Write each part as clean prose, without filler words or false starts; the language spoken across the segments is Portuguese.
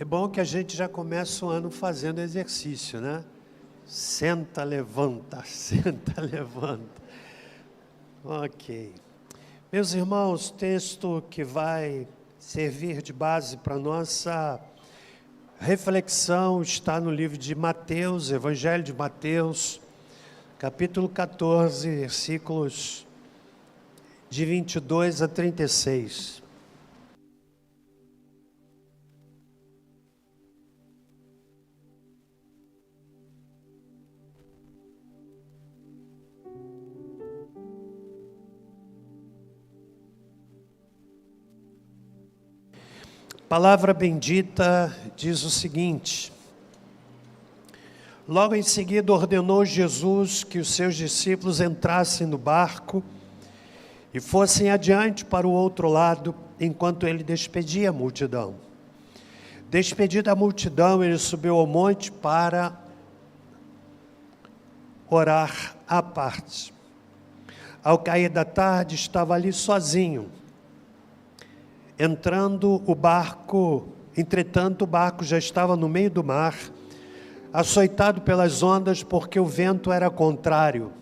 É bom que a gente já começa o ano fazendo exercício, né? Senta, levanta, senta, levanta. Ok. Meus irmãos, texto que vai servir de base para nossa reflexão está no livro de Mateus, Evangelho de Mateus, capítulo 14, versículos de 22 a 36. Palavra bendita diz o seguinte: logo em seguida ordenou Jesus que os seus discípulos entrassem no barco e fossem adiante para o outro lado, enquanto ele despedia a multidão. Despedida a multidão, ele subiu ao monte para orar à parte. Ao cair da tarde, estava ali sozinho. Entretanto, o barco já estava no meio do mar, açoitado pelas ondas, porque o vento era contrário.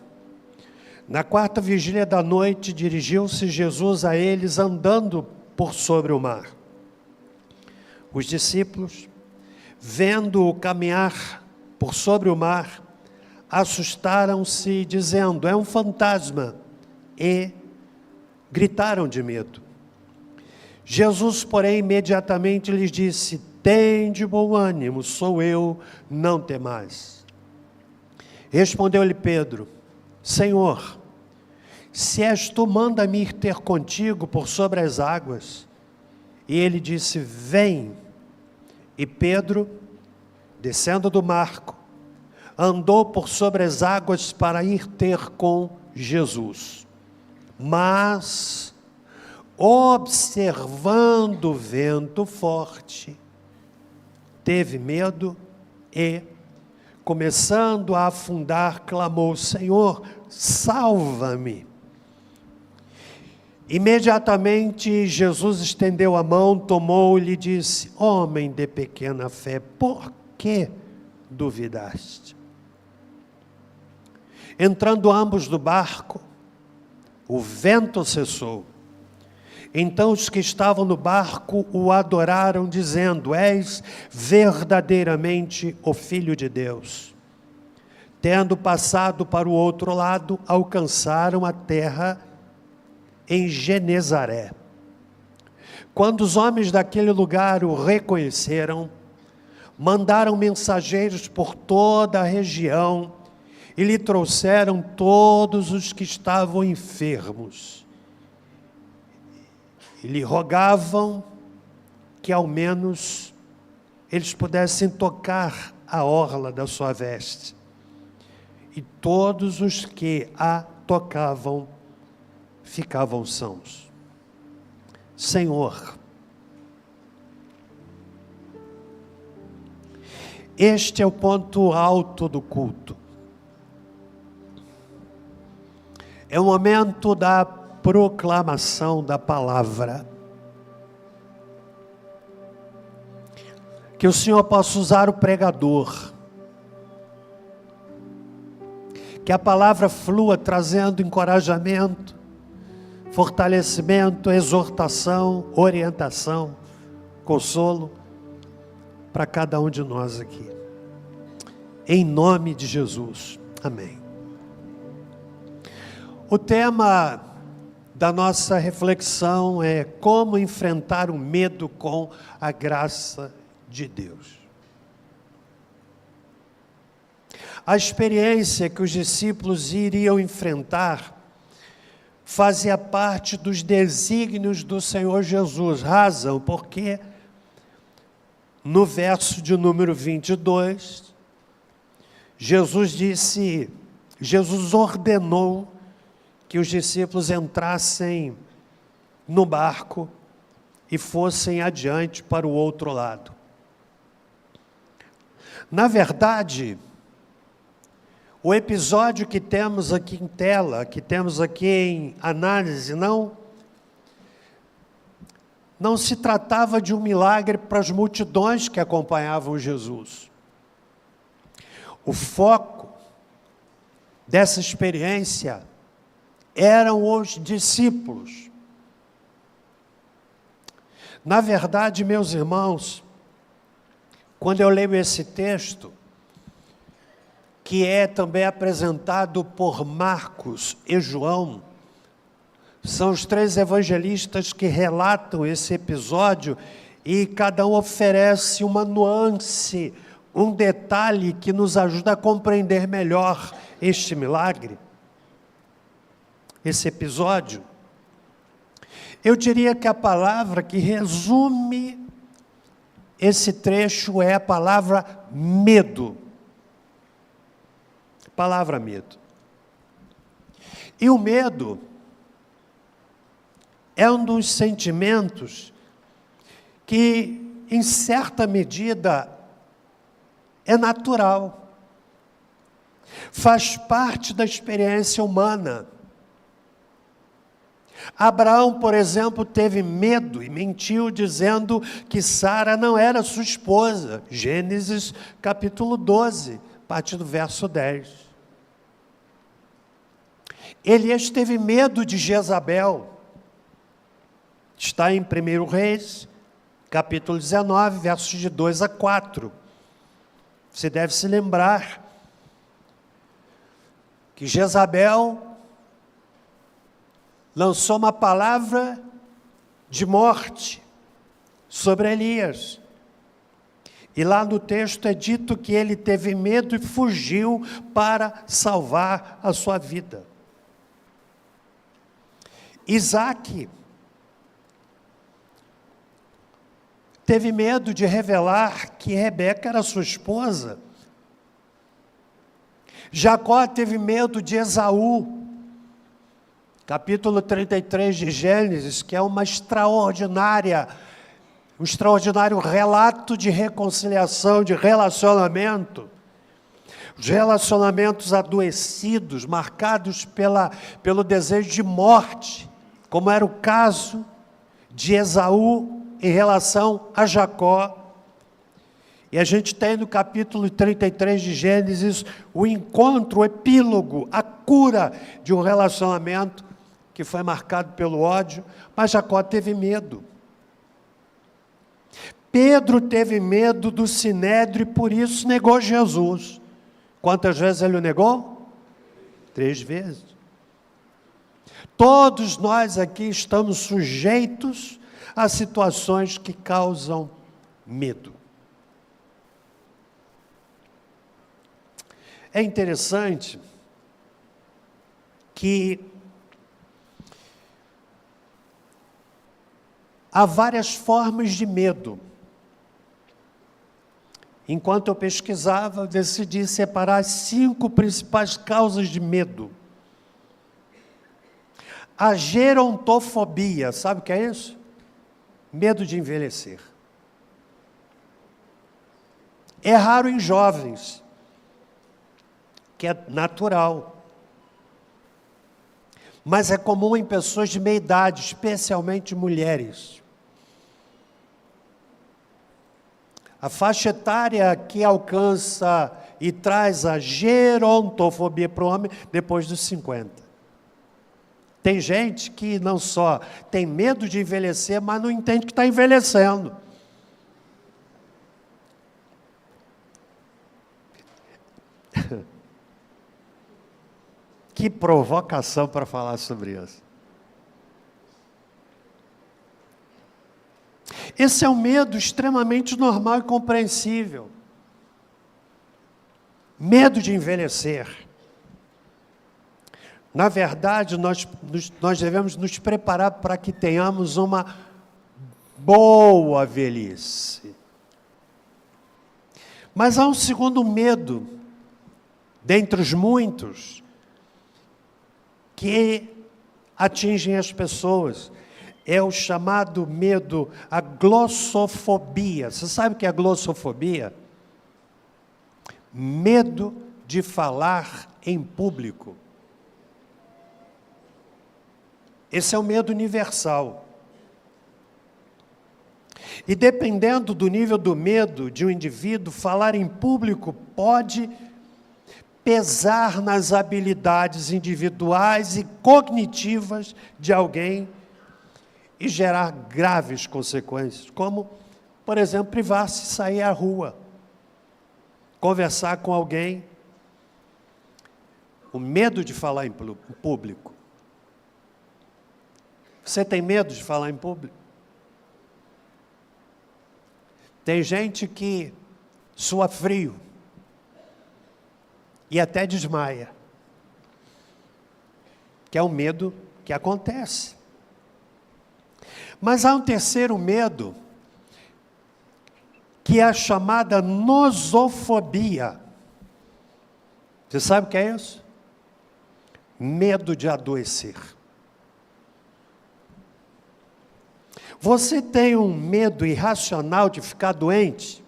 Na quarta vigília da noite, dirigiu-se Jesus a eles, andando por sobre o mar. Os discípulos, vendo-o caminhar por sobre o mar, assustaram-se, dizendo: é um fantasma, e gritaram de medo. Jesus, porém, imediatamente lhes disse: tende bom ânimo, sou eu, não temais. Respondeu-lhe Pedro: Senhor, se és tu, manda-me ir ter contigo por sobre as águas. E ele disse: vem. E Pedro, descendo do barco, andou por sobre as águas para ir ter com Jesus. Mas, observando o vento forte, teve medo e, começando a afundar, clamou: Senhor, salva-me. Imediatamente Jesus estendeu a mão, tomou e lhe disse: homem de pequena fé, por que duvidaste? Entrando ambos no barco, o vento cessou. Então os que estavam no barco o adoraram, dizendo: és verdadeiramente o Filho de Deus. Tendo passado para o outro lado, alcançaram a terra em Genezaré. Quando os homens daquele lugar o reconheceram, mandaram mensageiros por toda a região e lhe trouxeram todos os que estavam enfermos. E lhe rogavam que ao menos eles pudessem tocar a orla da sua veste. E todos os que a tocavam ficavam sãos. Senhor, este é o ponto alto do culto. É o momento da proclamação da palavra. Que o Senhor possa usar o pregador. Que a palavra flua trazendo encorajamento, fortalecimento, exortação, orientação, consolo para cada um de nós aqui. Em nome de Jesus. Amém. O tema da nossa reflexão é como enfrentar o medo com a graça de Deus. A experiência que os discípulos iriam enfrentar fazia parte dos desígnios do Senhor Jesus. Razão porque no verso de número 22, Jesus ordenou que os discípulos entrassem no barco e fossem adiante para o outro lado. Na verdade, o episódio que temos aqui em tela, que temos aqui em análise, não se tratava de um milagre para as multidões que acompanhavam Jesus. O foco dessa experiência eram os discípulos. Na verdade, meus irmãos, quando eu leio esse texto, que é também apresentado por Marcos e João, são os 3 evangelistas que relatam esse episódio e cada um oferece uma nuance, um detalhe que nos ajuda a compreender melhor este milagre, esse episódio. Eu diria que a palavra que resume esse trecho é a palavra medo. Palavra medo. E o medo é um dos sentimentos que, em certa medida, é natural. Faz parte da experiência humana. Abraão, por exemplo, teve medo e mentiu dizendo que Sara não era sua esposa. Gênesis capítulo 12, a partir do verso 10. Elias teve medo de Jezabel. Está em 1 Reis, capítulo 19, versos de 2 a 4. Você deve se lembrar que Jezabel lançou uma palavra de morte sobre Elias. E lá no texto é dito que ele teve medo e fugiu para salvar a sua vida. Isaac teve medo de revelar que Rebeca era sua esposa. Jacó teve medo de Esaú. Capítulo 33 de Gênesis, que é um extraordinário relato de reconciliação, de relacionamento. Os relacionamentos adoecidos, marcados pelo desejo de morte, como era o caso de Esaú em relação a Jacó. E a gente tem no capítulo 33 de Gênesis o encontro, o epílogo, a cura de um relacionamento que foi marcado pelo ódio, mas Jacó teve medo. Pedro teve medo do Sinédrio e por isso negou Jesus. Quantas vezes ele o negou? 3 vezes. Todos nós aqui estamos sujeitos a situações que causam medo. É interessante que há várias formas de medo. Enquanto eu pesquisava, eu decidi separar as 5 principais causas de medo. A gerontofobia, sabe o que é isso? Medo de envelhecer. É raro em jovens, que é natural. Mas é comum em pessoas de meia idade, especialmente mulheres. A faixa etária que alcança e traz a gerontofobia para o homem depois dos 50. Tem gente que não só tem medo de envelhecer, mas não entende que está envelhecendo. Que provocação para falar sobre isso. Esse é um medo extremamente normal e compreensível. Medo de envelhecer. Na verdade, nós devemos nos preparar para que tenhamos uma boa velhice. Mas há um segundo medo, dentre os muitos, que atingem as pessoas. É o chamado medo, a glossofobia. Você sabe o que é a glossofobia? Medo de falar em público. Esse é o medo universal. E dependendo do nível do medo de um indivíduo, falar em público pode pesar nas habilidades individuais e cognitivas de alguém e gerar graves consequências, como, por exemplo, privar-se de sair à rua, conversar com alguém. O medo de falar em público. Você tem medo de falar em público? Tem gente que sua frio e até desmaia, que é um medo que acontece. Mas há um terceiro medo, que é a chamada nosofobia. Você sabe o que é isso? Medo de adoecer. Você tem um medo irracional de ficar doente?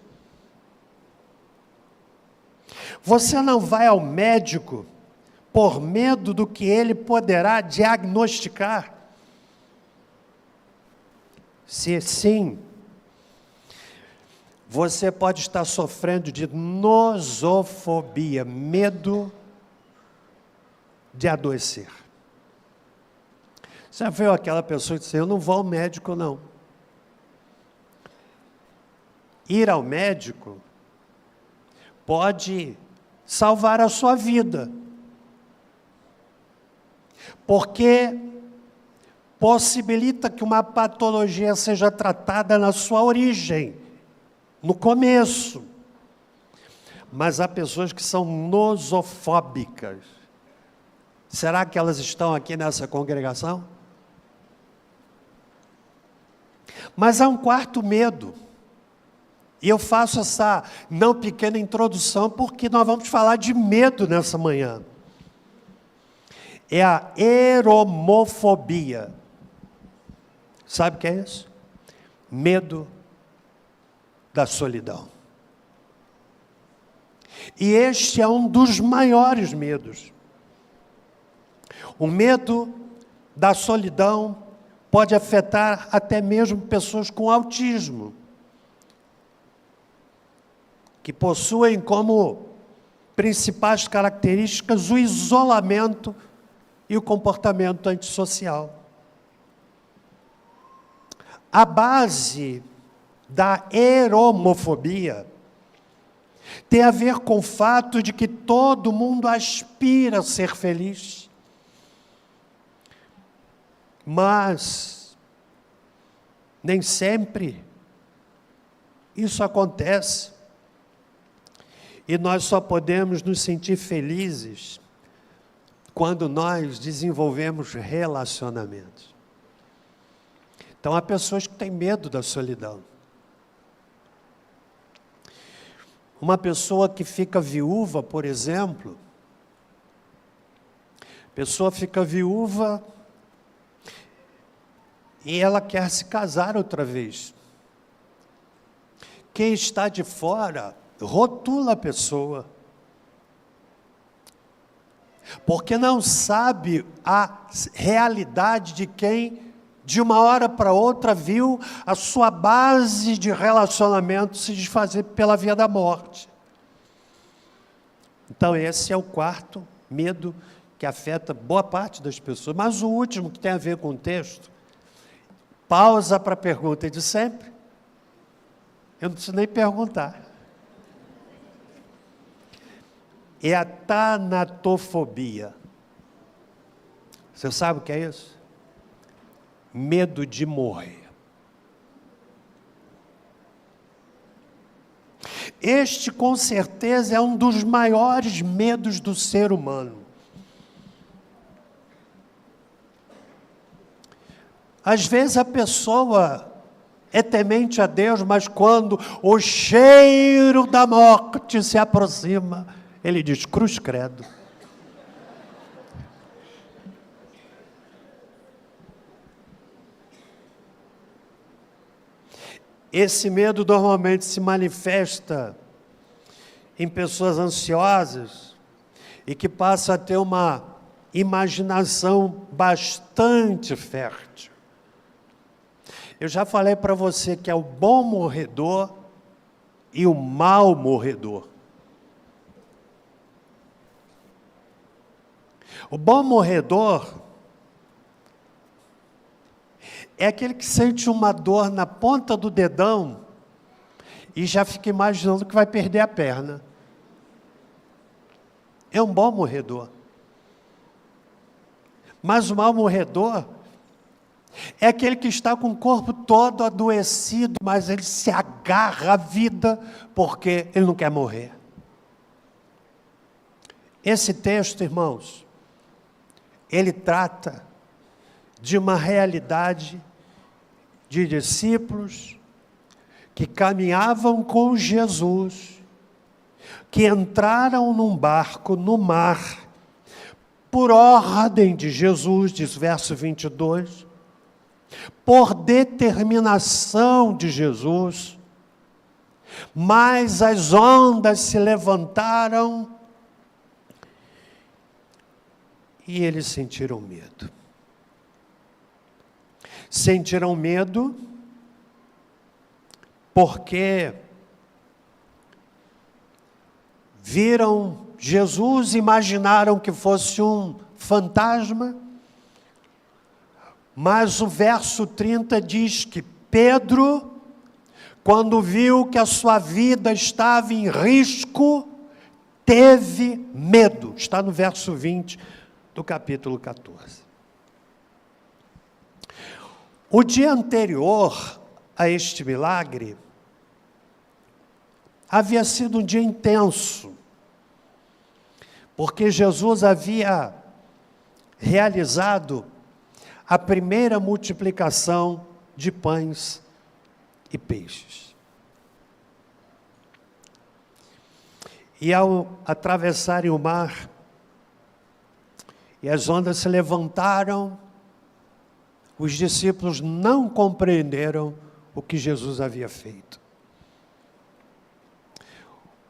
Você não vai ao médico por medo do que ele poderá diagnosticar? Se sim, você pode estar sofrendo de nosofobia, medo de adoecer. Você viu aquela pessoa que disse, eu não vou ao médico, não. Ir ao médico pode salvar a sua vida, porque possibilita que uma patologia seja tratada na sua origem, no começo. Mas há pessoas que são nosofóbicas. Será que elas estão aqui nessa congregação? Mas há um quarto medo. E eu faço essa não pequena introdução porque nós vamos falar de medo nessa manhã. É a eromofobia. Sabe o que é isso? Medo da solidão. E este é um dos maiores medos. O medo da solidão pode afetar até mesmo pessoas com autismo, que possuem como principais características o isolamento e o comportamento antissocial. A base da eromofobia tem a ver com o fato de que todo mundo aspira a ser feliz, mas nem sempre isso acontece. E nós só podemos nos sentir felizes quando nós desenvolvemos relacionamentos. Então, há pessoas que têm medo da solidão. Uma pessoa que fica viúva, por exemplo, a pessoa fica viúva e ela quer se casar outra vez. Quem está de fora rotula a pessoa, porque não sabe a realidade de quem, de uma hora para outra, viu a sua base de relacionamento se desfazer pela via da morte. Então, esse é o quarto medo que afeta boa parte das pessoas. Mas o último, que tem a ver com o texto, pausa para a pergunta de sempre. Eu não preciso nem perguntar. É a tanatofobia. Você sabe o que é isso? Medo de morrer. Este, com certeza, é um dos maiores medos do ser humano. Às vezes a pessoa é temente a Deus, mas quando o cheiro da morte se aproxima, ele diz, cruz credo. Esse medo normalmente se manifesta em pessoas ansiosas e que passam a ter uma imaginação bastante fértil. Eu já falei para você que é o bom morredor e o mau morredor. O bom morredor é aquele que sente uma dor na ponta do dedão e já fica imaginando que vai perder a perna. É um bom morredor. Mas o mau morredor é aquele que está com o corpo todo adoecido, mas ele se agarra à vida porque ele não quer morrer. Esse texto, irmãos, ele trata de uma realidade de discípulos que caminhavam com Jesus, que entraram num barco no mar, por ordem de Jesus, diz verso 22, por determinação de Jesus, mas as ondas se levantaram e eles sentiram medo. Sentiram medo porque viram Jesus, imaginaram que fosse um fantasma, mas o verso 30 diz que Pedro, quando viu que a sua vida estava em risco, teve medo. Está no verso 20 do capítulo 14. O dia anterior a este milagre havia sido um dia intenso, porque Jesus havia realizado a primeira multiplicação de pães e peixes. E ao atravessarem o mar, e as ondas se levantaram, os discípulos não compreenderam o que Jesus havia feito.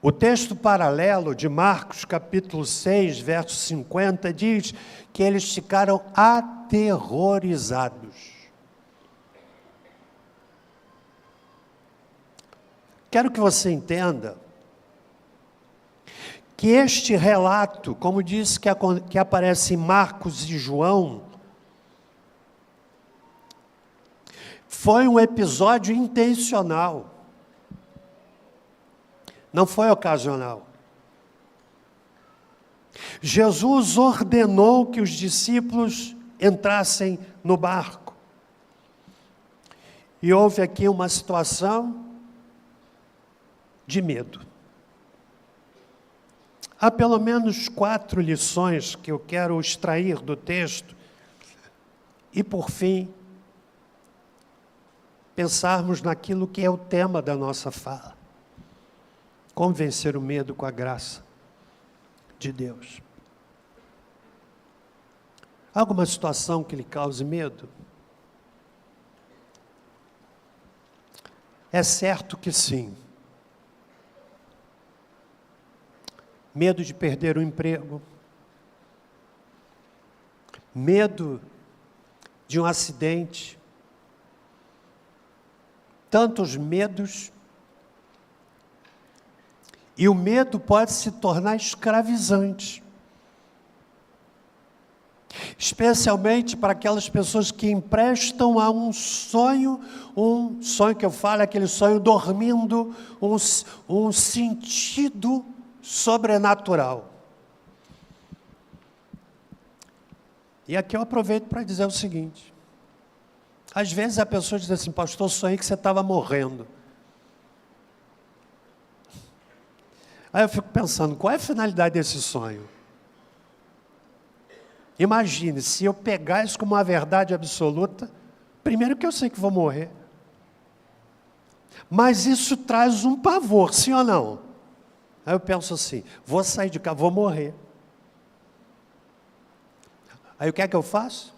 O texto paralelo de Marcos, capítulo 6, verso 50, diz que eles ficaram aterrorizados. Quero que você entenda que este relato, como disse que aparece em Marcos e João, foi um episódio intencional. Não foi ocasional. Jesus ordenou que os discípulos entrassem no barco. E houve aqui uma situação de medo. Há pelo menos 4 lições que eu quero extrair do texto. E por fim, pensarmos naquilo que é o tema da nossa fala. Como vencer o medo com a graça de Deus. Há alguma situação que lhe cause medo? É certo que sim. Medo de perder o emprego. Medo de um acidente. Tantos medos. E o medo pode se tornar escravizante. Especialmente para aquelas pessoas que emprestam a um sonho que eu falo, aquele sonho dormindo, um sentido sobrenatural. E aqui eu aproveito para dizer o seguinte. Às vezes a pessoa diz assim, pastor, sonhei que você estava morrendo. Aí eu fico pensando, qual é a finalidade desse sonho? Imagine, se eu pegar isso como uma verdade absoluta, primeiro que eu sei que vou morrer. Mas isso traz um pavor, sim ou não? Aí eu penso assim, vou sair de casa, vou morrer. Aí o que é que eu faço?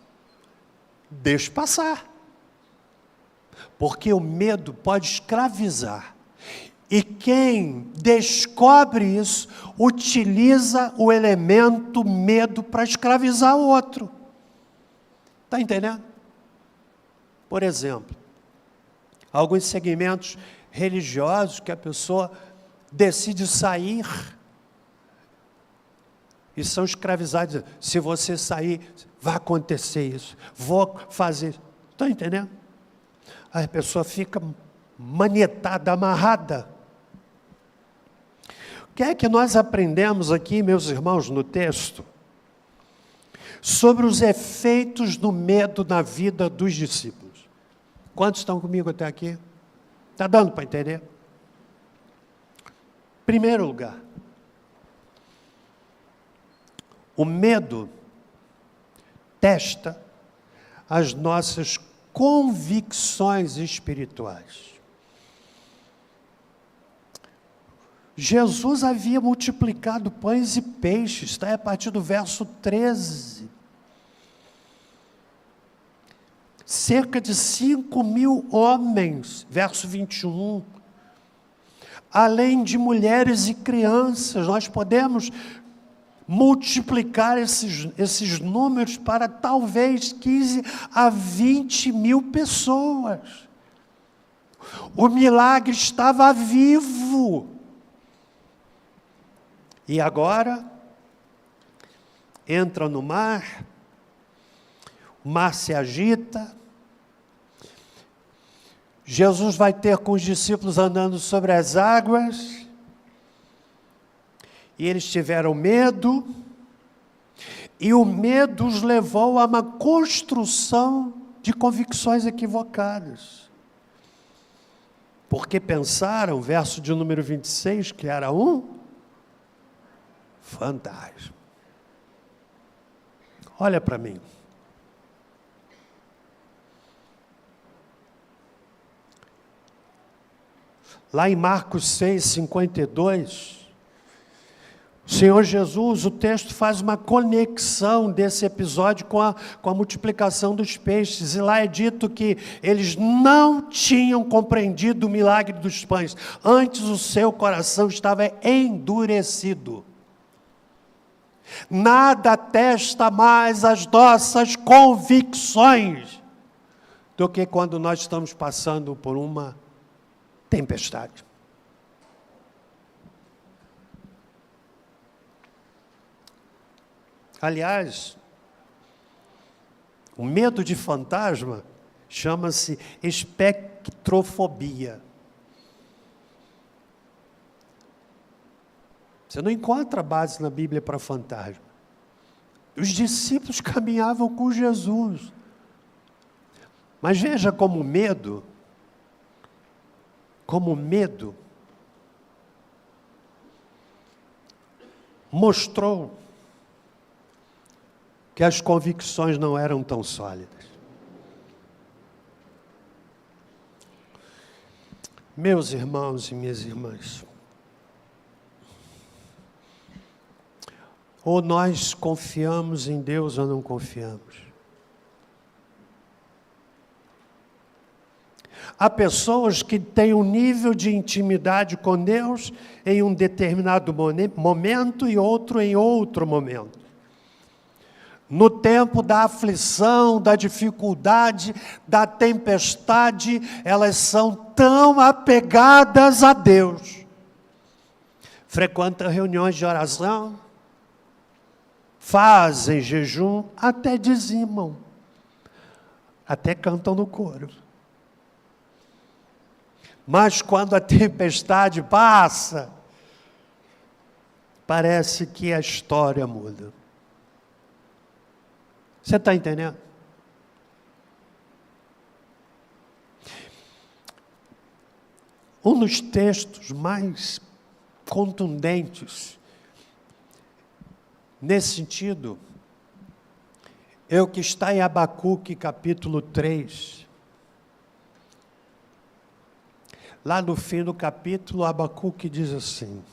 Deixo passar. Porque o medo pode escravizar. E quem descobre isso, utiliza o elemento medo para escravizar o outro. Está entendendo? Por exemplo, alguns segmentos religiosos que a pessoa decide sair e são escravizados. Se você sair, vai acontecer isso, vou fazer isso. Estão entendendo? Aí a pessoa fica manietada, amarrada. O que é que nós aprendemos aqui, meus irmãos, no texto? Sobre os efeitos do medo na vida dos discípulos. Quantos estão comigo até aqui? Está dando para entender? Primeiro lugar, o medo testa as nossas convicções espirituais. Jesus havia multiplicado pães e peixes, está aí a partir do verso 13. Cerca de 5.000 homens, verso 21. Além de mulheres e crianças, nós podemos multiplicar esses números para talvez 15 a 20.000 pessoas. O milagre estava vivo. E agora, entra no mar, o mar se agita, Jesus vai ter com os discípulos andando sobre as águas, e eles tiveram medo, e o medo os levou a uma construção de convicções equivocadas. Porque pensaram, verso de número 26, que era um fantasma. Olha para mim. Lá em Marcos 6:52, o Senhor Jesus, o texto faz uma conexão desse episódio com a multiplicação dos peixes, e lá é dito que eles não tinham compreendido o milagre dos pães, antes o seu coração estava endurecido. Nada testa mais as nossas convicções do que quando nós estamos passando por uma tempestade. Aliás, o medo de fantasma chama-se espectrofobia. Você não encontra base na Bíblia para fantasma. Os discípulos caminhavam com Jesus. Mas veja como o medo mostrou que as convicções não eram tão sólidas. Meus irmãos e minhas irmãs, ou nós confiamos em Deus ou não confiamos. Há pessoas que têm um nível de intimidade com Deus em um determinado momento e outro em outro momento. No tempo da aflição, da dificuldade, da tempestade, elas são tão apegadas a Deus. Frequentam reuniões de oração, fazem jejum, até dizimam, até cantam no coro. Mas quando a tempestade passa, parece que a história muda. Você está entendendo? Um dos textos mais contundentes nesse sentido é o que está em Abacuque, capítulo 3. Lá no fim do capítulo, Abacuque diz assim: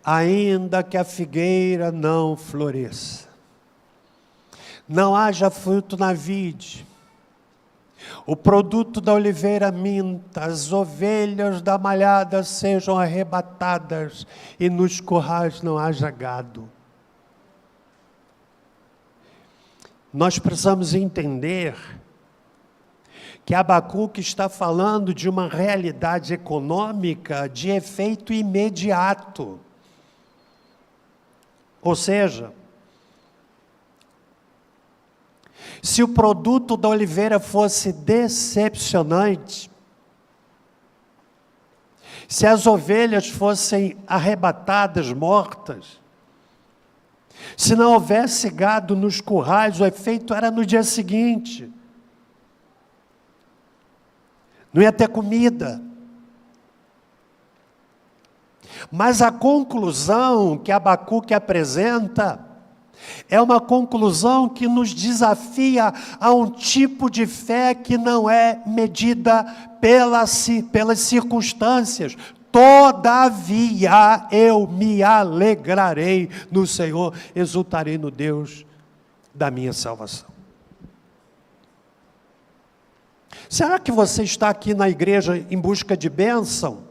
ainda que a figueira não floresça, não haja fruto na vide, o produto da oliveira minta, as ovelhas da malhada sejam arrebatadas, e nos currais não haja gado. Nós precisamos entender que Abacuque está falando de uma realidade econômica de efeito imediato. Ou seja, se o produto da oliveira fosse decepcionante, se as ovelhas fossem arrebatadas, mortas, se não houvesse gado nos currais, o efeito era no dia seguinte. Não ia ter comida. Mas a conclusão que Abacuque apresenta é uma conclusão que nos desafia a um tipo de fé que não é medida pelas circunstâncias. Todavia eu me alegrarei no Senhor, exultarei no Deus da minha salvação. Será que você está aqui na igreja em busca de bênção?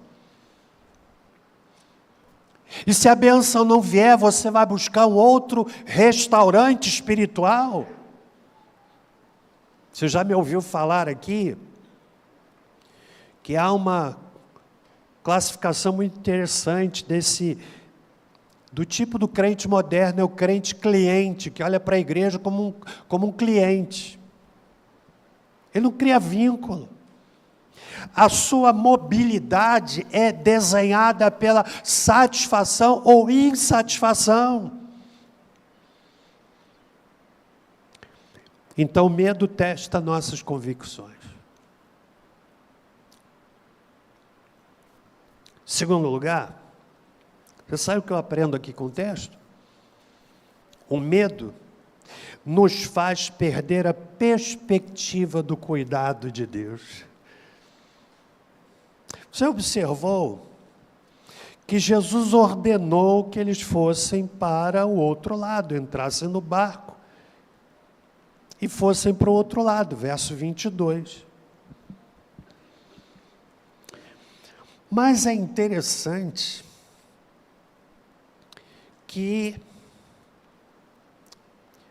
E se a bênção não vier, você vai buscar um outro restaurante espiritual? Você já me ouviu falar aqui que há uma classificação muito interessante do tipo do crente moderno, é o crente cliente, que olha para a igreja como um cliente. Ele não cria vínculo. A sua mobilidade é desenhada pela satisfação ou insatisfação. Então o medo testa nossas convicções. Segundo lugar, você sabe o que eu aprendo aqui com o texto? O medo nos faz perder a perspectiva do cuidado de Deus. Você observou que Jesus ordenou que eles fossem para o outro lado, entrassem no barco e fossem para o outro lado, verso 22. Mas é interessante que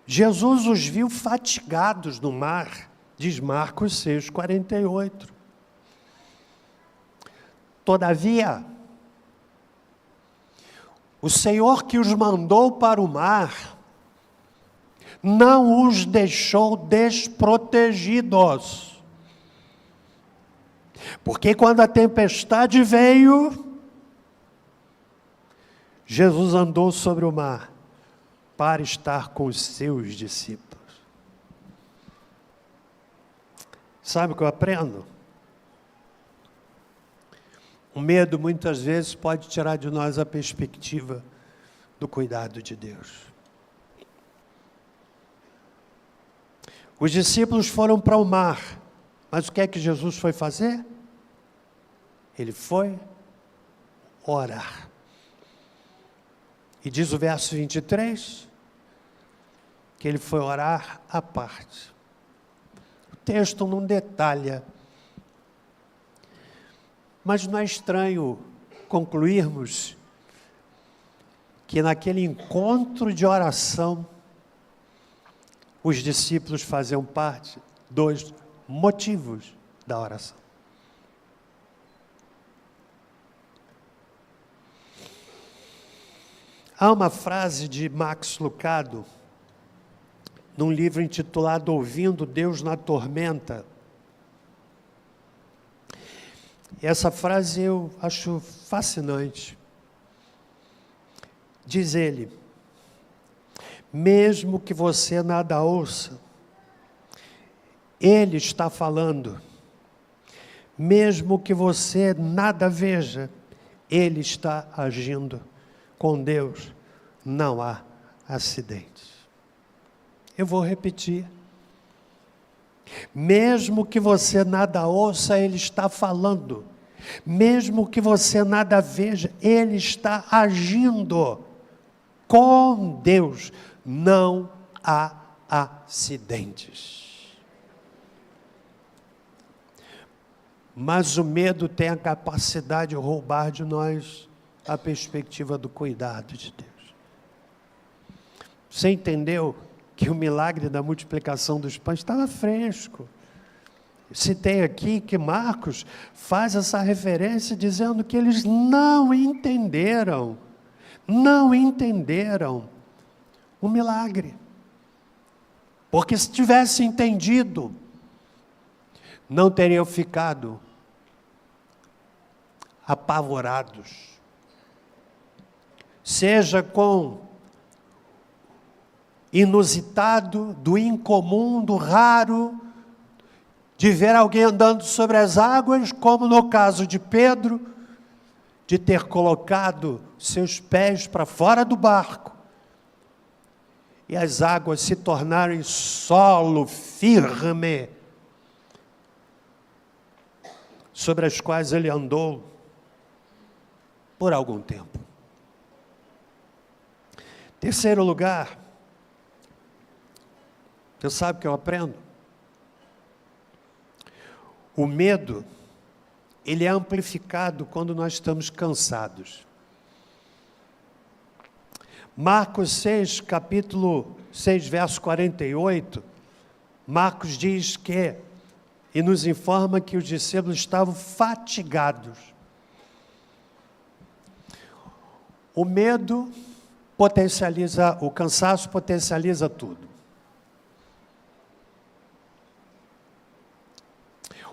Jesus os viu fatigados no mar, diz Marcos 6,48. Todavia, o Senhor que os mandou para o mar, não os deixou desprotegidos. Porque quando a tempestade veio, Jesus andou sobre o mar para estar com os seus discípulos. Sabe o que eu aprendo? O medo muitas vezes pode tirar de nós a perspectiva do cuidado de Deus. Os discípulos foram para o mar, mas o que é que Jesus foi fazer? Ele foi orar. E diz o verso 23, que ele foi orar à parte. O texto não detalha, mas não é estranho concluirmos que naquele encontro de oração, os discípulos faziam parte dos motivos da oração. Há uma frase de Max Lucado, num livro intitulado Ouvindo Deus na Tormenta. E essa frase eu acho fascinante. Diz ele: mesmo que você nada ouça, Ele está falando. Mesmo que você nada veja, Ele está agindo. Com Deus não há acidentes. Eu vou repetir. Mesmo que você nada ouça, Ele está falando. Mesmo que você nada veja, Ele está agindo. Com Deus não há acidentes. Mas o medo tem a capacidade de roubar de nós a perspectiva do cuidado de Deus. Você entendeu que o milagre da multiplicação dos pães estava fresco? citei aqui que Marcos faz essa referência dizendo que eles não entenderam o milagre. Porque se tivesse entendido, não teriam ficado apavorados. Seja com inusitado, do incomum, do raro, de ver alguém andando sobre as águas, como no caso de Pedro, de ter colocado seus pés para fora do barco, e as águas se tornaram solo firme, sobre as quais ele andou por algum tempo. Terceiro lugar, você sabe o que eu aprendo? O medo, ele é amplificado quando nós estamos cansados. Marcos 6, capítulo 6, verso 48, Marcos diz que, e nos informa que os discípulos estavam fatigados. O medo potencializa, o cansaço potencializa tudo.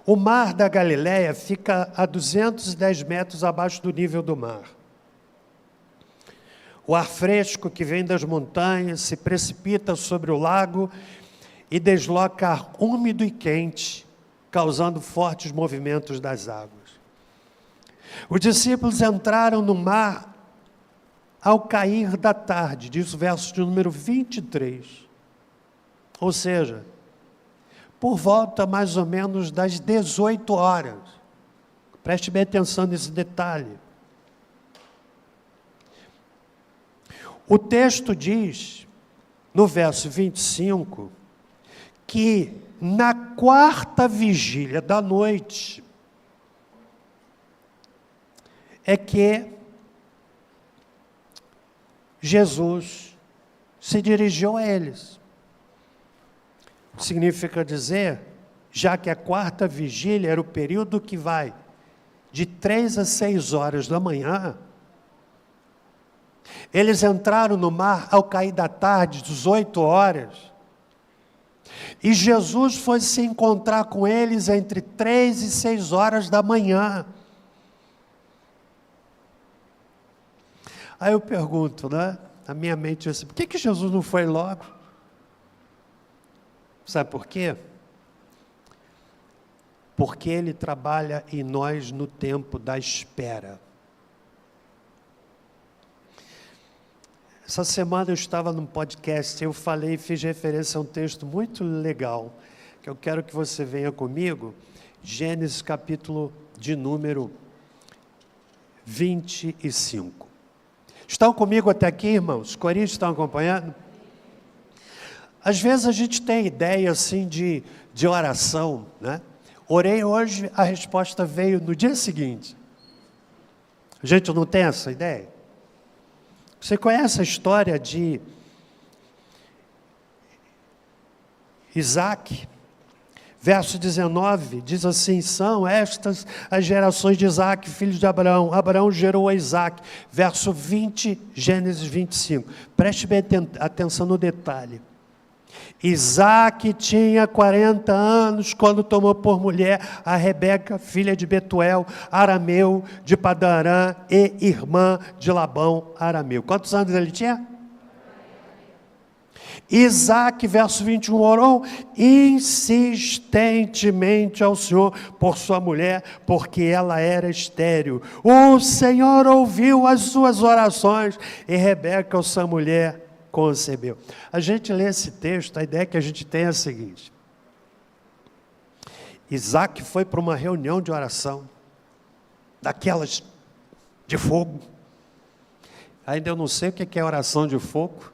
O mar da Galileia fica a 210 metros abaixo do nível do mar. O ar fresco que vem das montanhas se precipita sobre o lago e desloca ar úmido e quente, causando fortes movimentos das águas. Os discípulos entraram no mar ao cair da tarde, diz o verso de número 23. Ou seja, por volta mais ou menos das 18 horas. Preste bem atenção nesse detalhe. O texto diz, no verso 25, que na quarta vigília da noite é que Jesus se dirigiu a eles. Significa dizer, já que a quarta vigília era o período que vai de 3 a 6 horas da manhã, eles entraram no mar ao cair da tarde, 18 horas, e Jesus foi se encontrar com eles entre 3 e 6 horas da manhã. Aí eu pergunto, né? Na minha mente, assim, por que Jesus não foi logo? Sabe por quê? Porque Ele trabalha em nós no tempo da espera. Essa semana eu estava num podcast, eu falei, fiz referência a um texto muito legal, que eu quero que você venha comigo, Gênesis capítulo de número 25. Estão comigo até aqui, irmãos? Os coríntios estão acompanhando? Às vezes a gente tem ideia assim de oração, né? Orei hoje, a resposta veio no dia seguinte. A gente não tem essa ideia? Você conhece a história de Isaac? Verso 19, diz assim, são estas as gerações de Isaac, filho de Abraão. Abraão gerou a Isaac. Verso 20, Gênesis 25. Preste bem atenção no detalhe. Isaac tinha 40 anos quando tomou por mulher a Rebeca, filha de Betuel, arameu, de Padarã e irmã de Labão, arameu. Quantos anos ele tinha? Isaac, verso 21, orou insistentemente ao Senhor por sua mulher, porque ela era estéril. O Senhor ouviu as suas orações e Rebeca, sua mulher, concebeu. A gente lê esse texto, a ideia que a gente tem é a seguinte: Isaac foi para uma reunião de oração, daquelas de fogo. Ainda eu não sei o que é oração de fogo.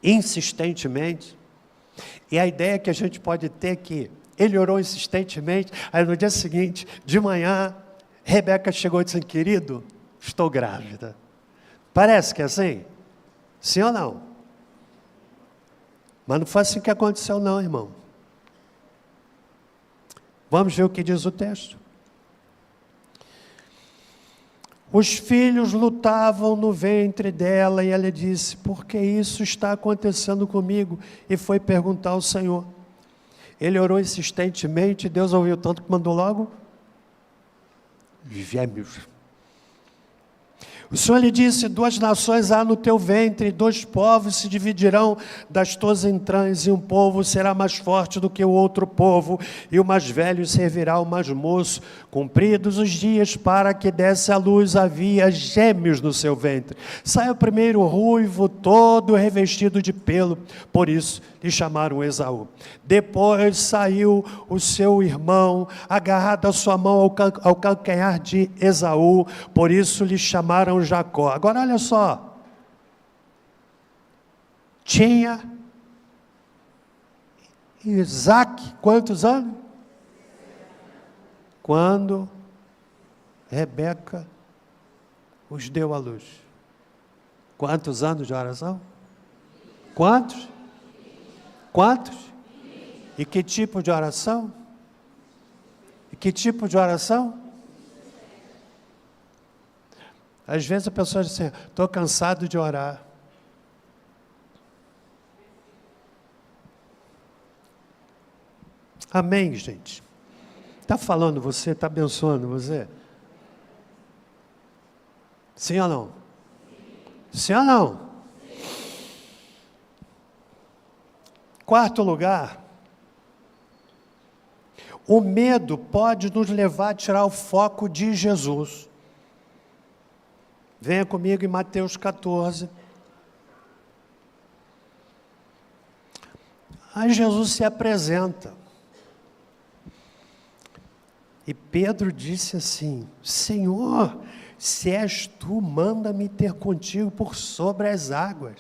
Insistentemente, e a ideia que a gente pode ter é que ele orou insistentemente, aí no dia seguinte, de manhã, Rebeca chegou e disse, querido, estou grávida. Parece que é assim? Sim ou não? Mas não foi assim que aconteceu não, irmão. Vamos ver o que diz o texto. Os filhos lutavam no ventre dela e ela disse, por que isso está acontecendo comigo? E foi perguntar ao Senhor. Ele orou insistentemente, Deus ouviu tanto que mandou logo gêmeos. O Senhor lhe disse, 2 nações há no teu ventre, 2 povos se dividirão das tuas entranhas, e um povo será mais forte do que o outro povo, e o mais velho servirá ao mais moço. Cumpridos os dias para que desse à luz, havia gêmeos no seu ventre. Saiu primeiro ruivo, todo revestido de pelo, por isso lhe chamaram Esaú. Depois saiu o seu irmão, agarrado a sua mão ao calcanhar de Esaú, por isso lhe chamaram Jacó. Agora olha só, tinha Isaac quantos anos? Quando Rebeca os deu à luz. Quantos anos de oração? Quantos? Quantos? E que tipo de oração? E que tipo de oração? Às vezes a pessoa diz assim, estou cansado de orar. Amém, gente? Está falando você, está abençoando você? Sim ou não? Sim ou não? Quarto lugar, o medo pode nos levar a tirar o foco de Jesus. Venha comigo em Mateus 14. Aí Jesus se apresenta. E Pedro disse assim, Senhor, se és tu, manda-me ter contigo por sobre as águas.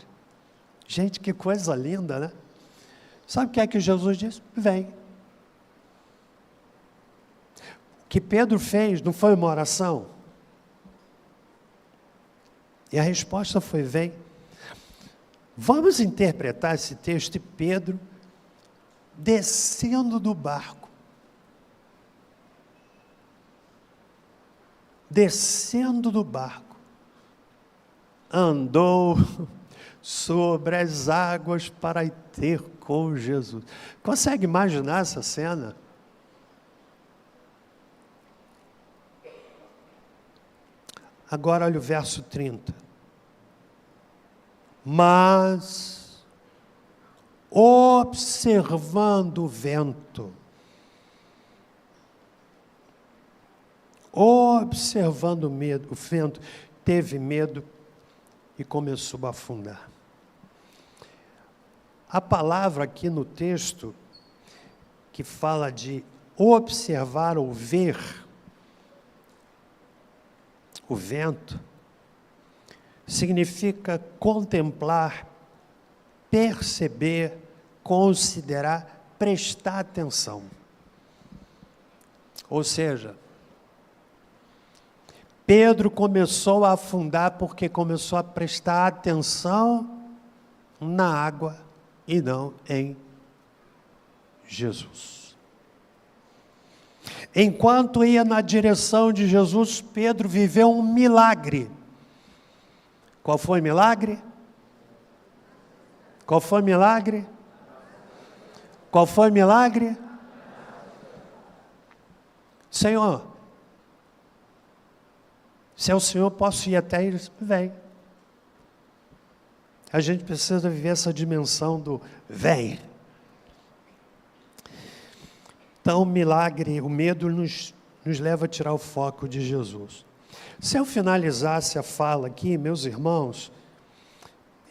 Gente, que coisa linda, né? Sabe o que é que Jesus disse? Vem. O que Pedro fez não foi uma oração? E a resposta foi, vem. Vamos interpretar esse texto de Pedro descendo do barco. Descendo do barco. Andou sobre as águas para ir ter com Jesus. Consegue imaginar essa cena? Agora olha o verso 30. Mas, observando o vento, observando o vento, teve medo e começou a afundar. A palavra aqui no texto, que fala de observar ou ver o vento, significa contemplar, perceber, considerar, prestar atenção. Ou seja, Pedro começou a afundar porque começou a prestar atenção na água e não em Jesus. Enquanto ia na direção de Jesus, Pedro viveu um milagre. Qual foi o milagre? Qual foi o milagre? Qual foi o milagre? Senhor, se é o Senhor, posso ir até ele? Vem. A gente precisa viver essa dimensão do vem. Então, o milagre, o medo nos leva a tirar o foco de Jesus. Se eu finalizasse a fala aqui, meus irmãos,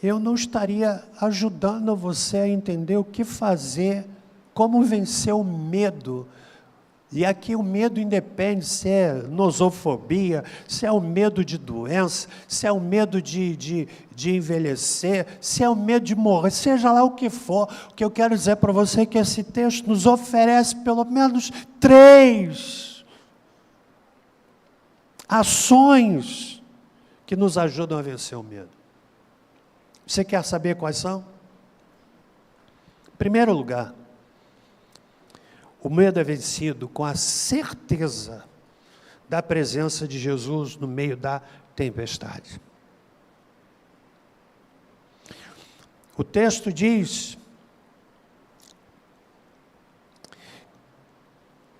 eu não estaria ajudando você a entender o que fazer, como vencer o medo. E aqui o medo independe se é nosofobia, se é o medo de doença, se é o medo de envelhecer, se é o medo de morrer, seja lá o que for. O que eu quero dizer para você é que esse texto nos oferece pelo menos 3 ações que nos ajudam a vencer o medo. Você quer saber quais são? Em primeiro lugar, o medo é vencido com a certeza da presença de Jesus no meio da tempestade. O texto diz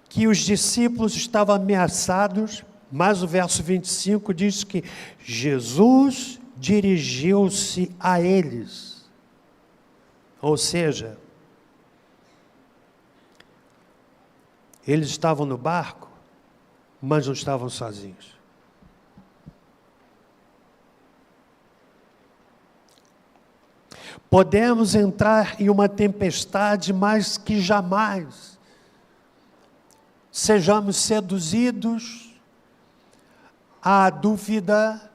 que os discípulos estavam ameaçados, mas o verso 25 diz que Jesus dirigiu-se a eles. Ou seja, eles estavam no barco, mas não estavam sozinhos. Podemos entrar em uma tempestade mais que jamais. Sejamos seduzidos à dúvida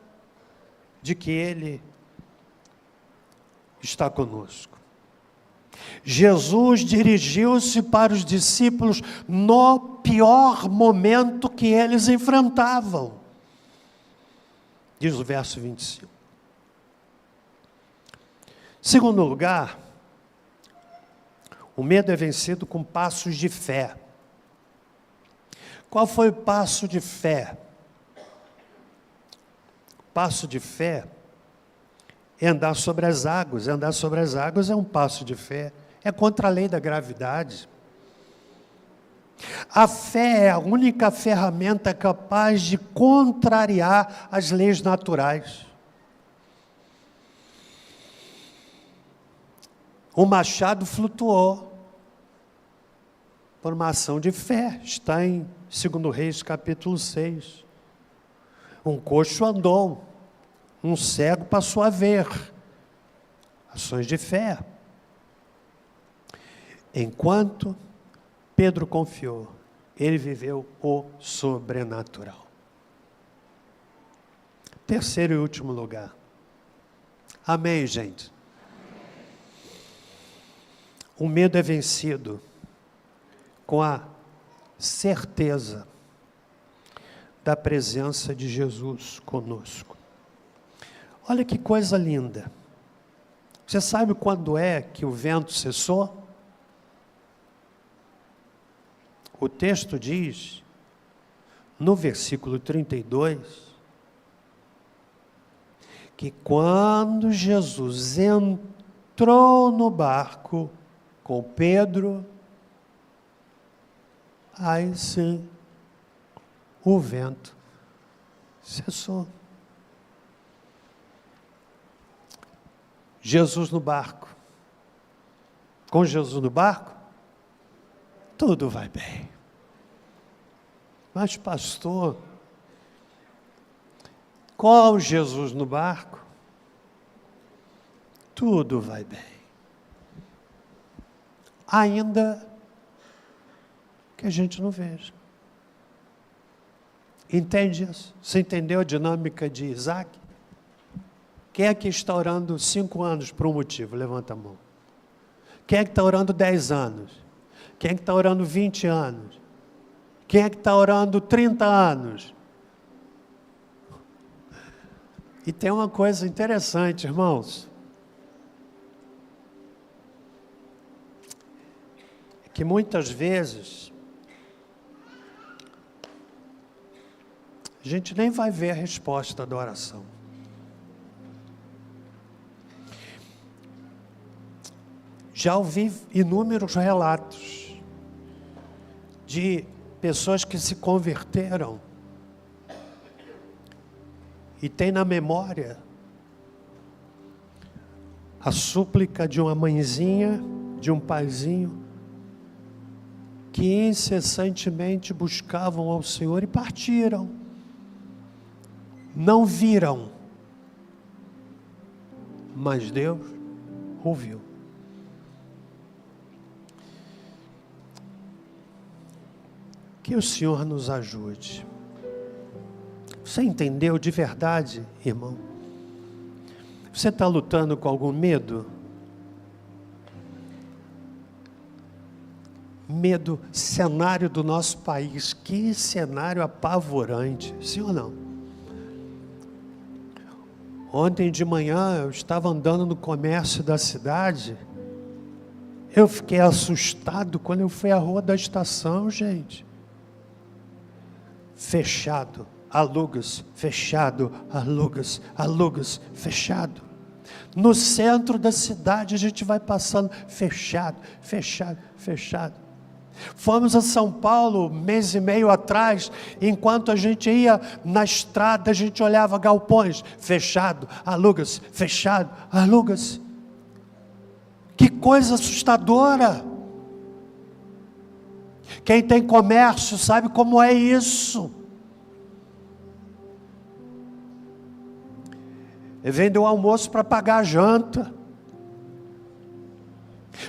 de que Ele está conosco. Jesus dirigiu-se para os discípulos no pior momento que eles enfrentavam. Diz o verso 25. Segundo lugar, o medo é vencido com passos de fé. Qual foi o passo de fé? O passo de fé é andar sobre as águas. Andar sobre as águas é um passo de fé. É contra a lei da gravidade. A fé é a única ferramenta capaz de contrariar as leis naturais. O machado flutuou por uma ação de fé. Está em 2 Reis, capítulo 6. Um coxo andou, um cego passou a ver. Ações de fé. Enquanto Pedro confiou, ele viveu o sobrenatural. Terceiro e último lugar. Amém, gente? O medo é vencido com a certeza da presença de Jesus conosco. Olha que coisa linda. Você sabe quando é que o vento cessou? O texto diz, no versículo 32, que quando Jesus entrou no barco com Pedro, aí sim, o vento cessou. Jesus no barco. Com Jesus no barco, tudo vai bem. Mas, pastor, com Jesus no barco, tudo vai bem. Ainda que a gente não veja. Entende isso? Você entendeu a dinâmica de Isaac? Quem é que está orando 5 anos por um motivo? Levanta a mão. Quem é que está orando 10 anos? Quem é que está orando 20 anos? Quem é que está orando 30 anos? E tem uma coisa interessante, irmãos. Que muitas vezes a gente nem vai ver a resposta da oração. Já ouvi inúmeros relatos de pessoas que se converteram e têm na memória a súplica de uma mãezinha, de um paizinho, que incessantemente buscavam ao Senhor e partiram. Não viram, mas Deus ouviu. Que o Senhor nos ajude. Você entendeu de verdade, irmão? Você está lutando com algum medo? Medo, cenário do nosso país, que cenário apavorante, sim ou não? Ontem de manhã eu estava andando no comércio da cidade Eu fiquei assustado quando eu fui à rua da estação, gente. Fechado, aluga-se, fechado, aluga-se, aluga-se, fechado. No centro da cidade a gente vai passando, fechado, fechado, fechado. Fomos a São Paulo, mês e meio atrás, enquanto a gente ia na estrada, a gente olhava galpões, fechado, aluga-se, fechado, aluga-se. Que coisa assustadora. Quem tem comércio sabe como é isso. Vende o almoço para pagar a janta.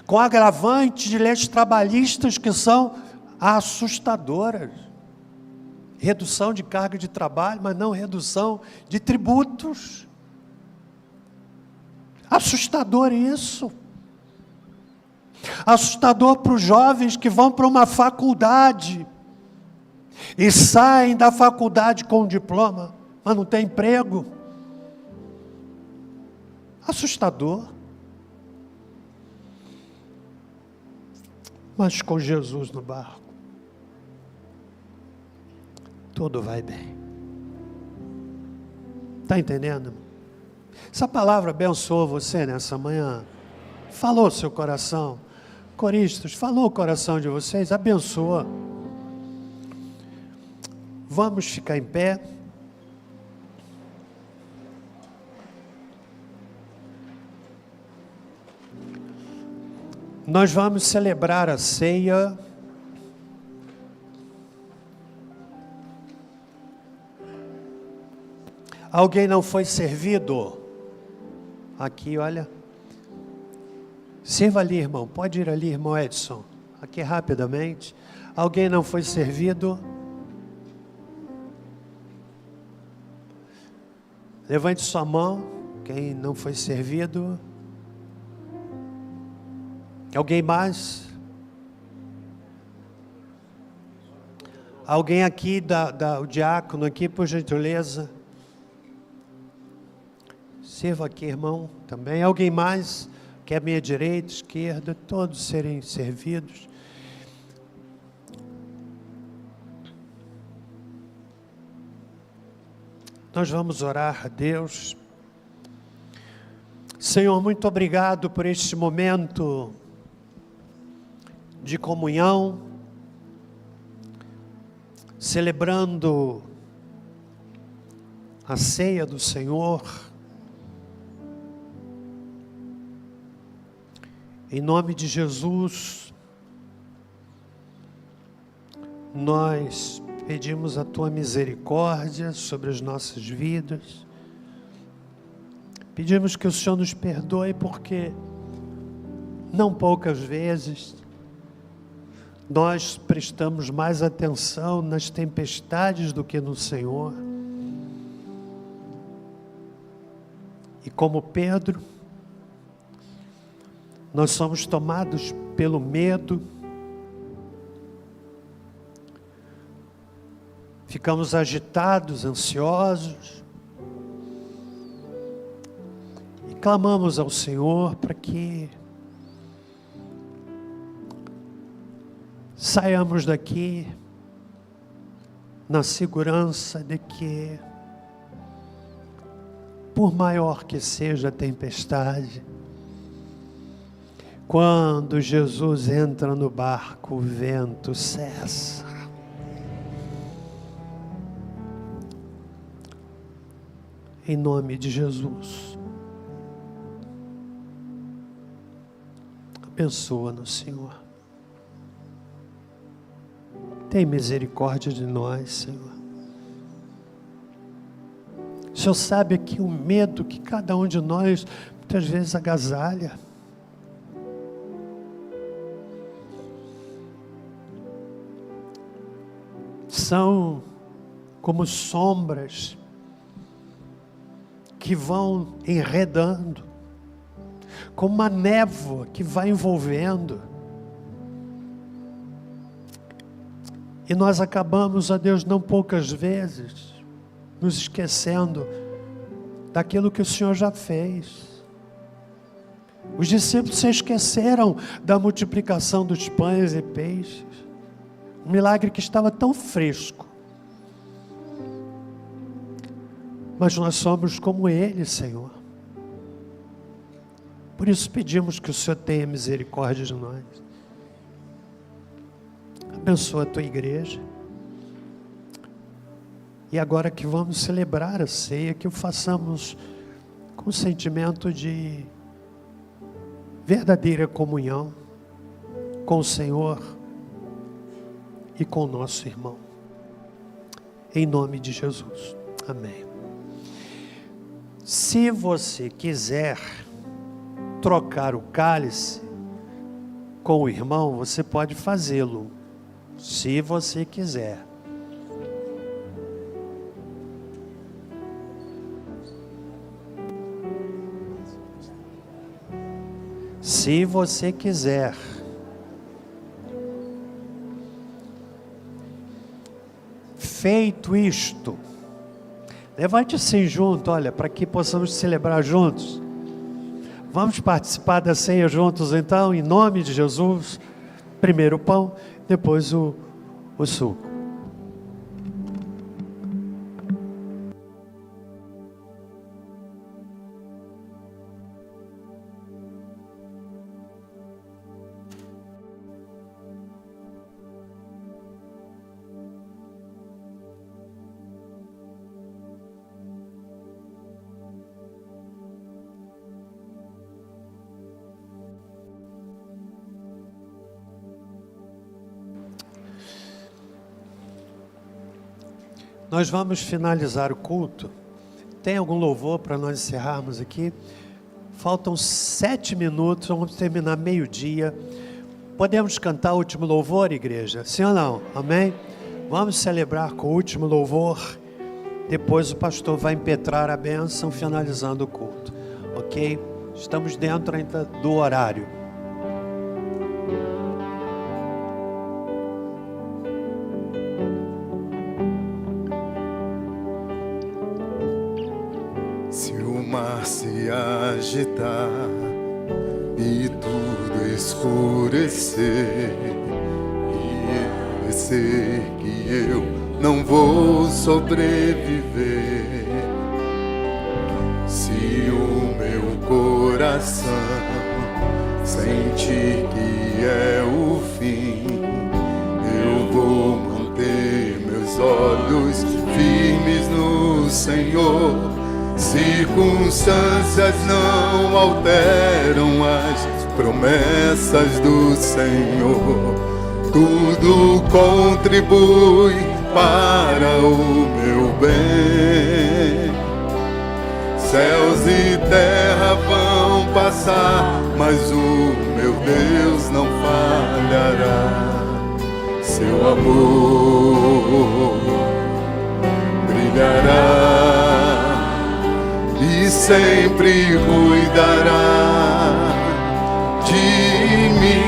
Com agravante de leis trabalhistas que são assustadoras. Redução de carga de trabalho, mas não redução de tributos. Assustador isso. Assustador para os jovens que vão para uma faculdade e saem da faculdade com um diploma, mas não tem emprego. Assustador. Mas com Jesus no barco, tudo vai bem. Está entendendo? Essa palavra abençoou você nessa manhã. Falou seu coração. Coristas, falou o coração de vocês, abençoa. Vamos ficar em pé. Nós vamos celebrar a ceia. Alguém não foi servido? Aqui, olha. Sirva ali, irmão. Pode ir ali, irmão Edson. Aqui rapidamente. Alguém não foi servido? Levante sua mão. Quem não foi servido? Alguém mais? Alguém aqui, o diácono aqui, por gentileza? Sirva aqui, irmão, também. Alguém mais? Que é à minha direita, esquerda, todos serem servidos. Nós vamos orar a Deus. Senhor, muito obrigado por este momento de comunhão, celebrando a ceia do Senhor. Em nome de Jesus, nós pedimos a Tua misericórdia sobre as nossas vidas. Pedimos que o Senhor nos perdoe, porque não poucas vezes nós prestamos mais atenção nas tempestades do que no Senhor. E como Pedro, nós somos tomados pelo medo, ficamos agitados, ansiosos, e clamamos ao Senhor para que saiamos daqui na segurança de que, por maior que seja a tempestade, quando Jesus entra no barco, o vento cessa. Em nome de Jesus. Abençoa-nos, Senhor. Tem misericórdia de nós, Senhor. O Senhor sabe aqui o medo que cada um de nós muitas vezes agasalha. São como sombras que vão enredando, como uma névoa que vai envolvendo. E nós acabamos, ó Deus, não poucas vezes, nos esquecendo daquilo que o Senhor já fez. Os discípulos se esqueceram da multiplicação dos pães e peixes. Um milagre que estava tão fresco. Mas nós somos como eles, Senhor. Por isso pedimos que o Senhor tenha misericórdia de nós. Abençoa a tua igreja. E agora que vamos celebrar a ceia, que o façamos com sentimento de verdadeira comunhão com o Senhor e com o nosso irmão. Em nome de Jesus. Amém. Se você quiser trocar o cálice com o irmão, você pode fazê-lo. Se você quiser. Se você quiser. Feito isto, levante-se junto, olha, para que possamos celebrar juntos. Vamos participar da ceia juntos então, em nome de Jesus. Primeiro o pão, depois o suco. Nós vamos finalizar o culto. Tem algum louvor para nós encerrarmos aqui? Faltam 7 minutos, vamos terminar meio-dia. Podemos cantar o último louvor, igreja? Sim ou não? Amém? Vamos celebrar com o último louvor. Depois o pastor vai impetrar a bênção, finalizando o culto. Ok? Estamos dentro ainda do horário. Se agitar e tudo escurecer, e eu sei que eu não vou sobreviver. Se o meu coração sentir que é o fim, eu vou manter meus olhos firmes no Senhor. Circunstâncias não alteram as promessas do Senhor. Tudo contribui para o meu bem. Céus e terra vão passar, mas o meu Deus não falhará. Seu amor brilhará e sempre cuidará de mim.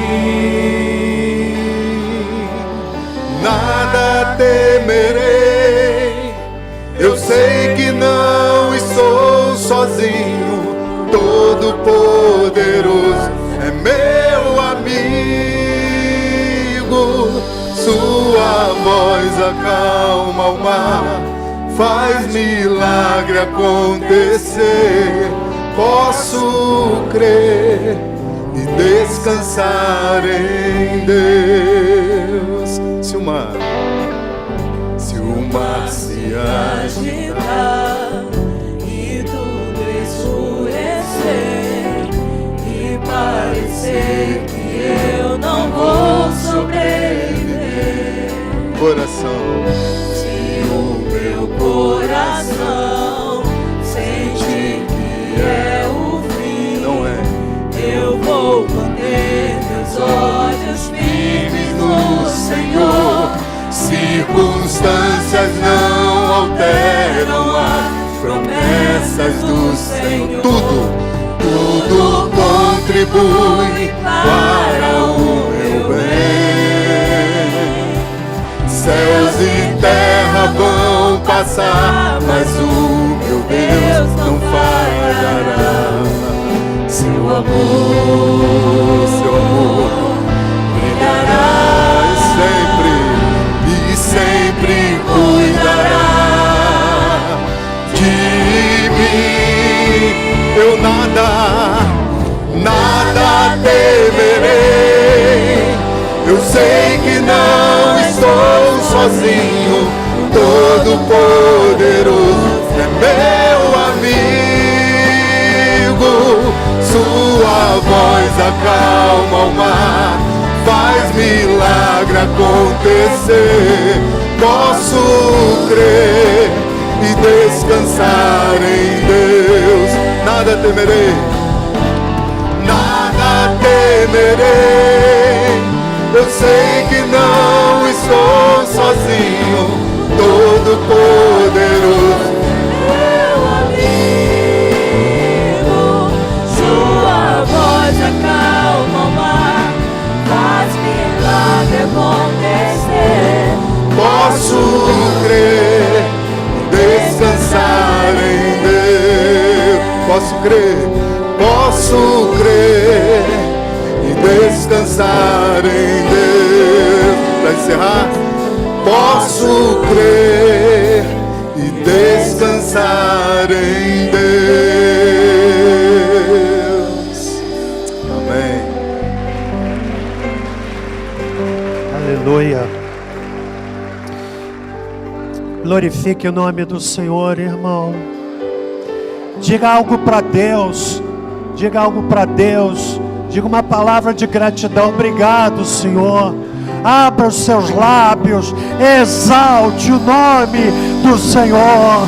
Nada temerei, eu sei que não estou sozinho. Todo-Poderoso é meu amigo. Sua voz acalma o mar, faz milagre acontecer. Posso crer e descansar em Deus. Se o mar se agitar e tudo escurecer e parecer que eu não vou sobreviver, coração sente que é o fim, não é? Eu vou manter meus olhos firmes no Senhor. Circunstâncias não alteram as promessas do Senhor. Tudo contribui para o meu bem. Céus e terra vão passar, mas o meu Deus não falhará. Seu amor, seu amor brilhará e sempre cuidará de mim. Eu nada temerei. Eu sei que não estou sozinho. Todo-Poderoso é meu amigo. Sua voz acalma o mar, faz milagre acontecer. Posso crer e descansar em Deus. Nada temerei, nada temerei. Eu sei que não estou sozinho. Todo-Poderoso, meu amigo. Sua voz acalma o mar, faz milagre acontecer. posso crer e descansar em Deus. Posso crer e descansar em Deus. Para encerrar, posso crer e descansar em Deus. Amém. Aleluia. Glorifique o nome do Senhor, irmão. Diga algo para Deus. Diga algo para Deus. Diga uma palavra de gratidão. Obrigado, Senhor. Abra os seus lábios. Exalte o nome do Senhor.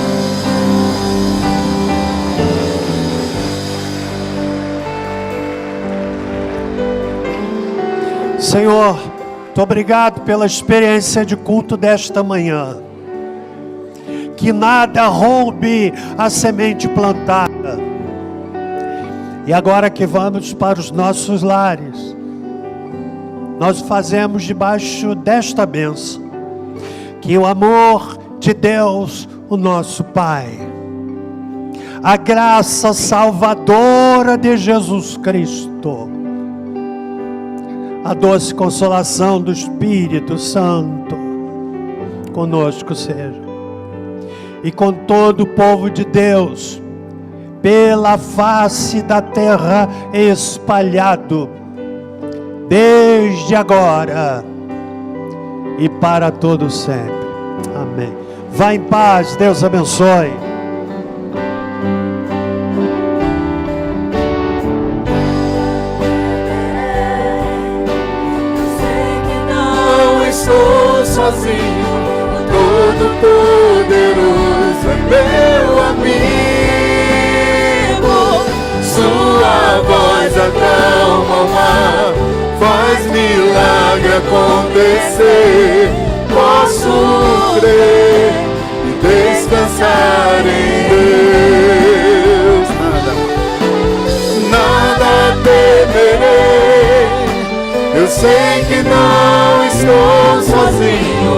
Senhor, muito obrigado pela experiência de culto desta manhã. Que nada roube a semente plantada. E agora que vamos para os nossos lares, nós fazemos debaixo desta bênção. Que o amor de Deus, o nosso Pai, a graça salvadora de Jesus Cristo, a doce consolação do Espírito Santo conosco seja. E com todo o povo de Deus, pela face da terra espalhado, desde agora e para todo sempre. Amém. Vá em paz, Deus abençoe. Estou sozinho, Todo-Poderoso é meu amigo. Sua voz acalma o mar, faz milagre acontecer. Posso crer e descansar em Deus. Nada temerei. Eu sei que não estou sozinho.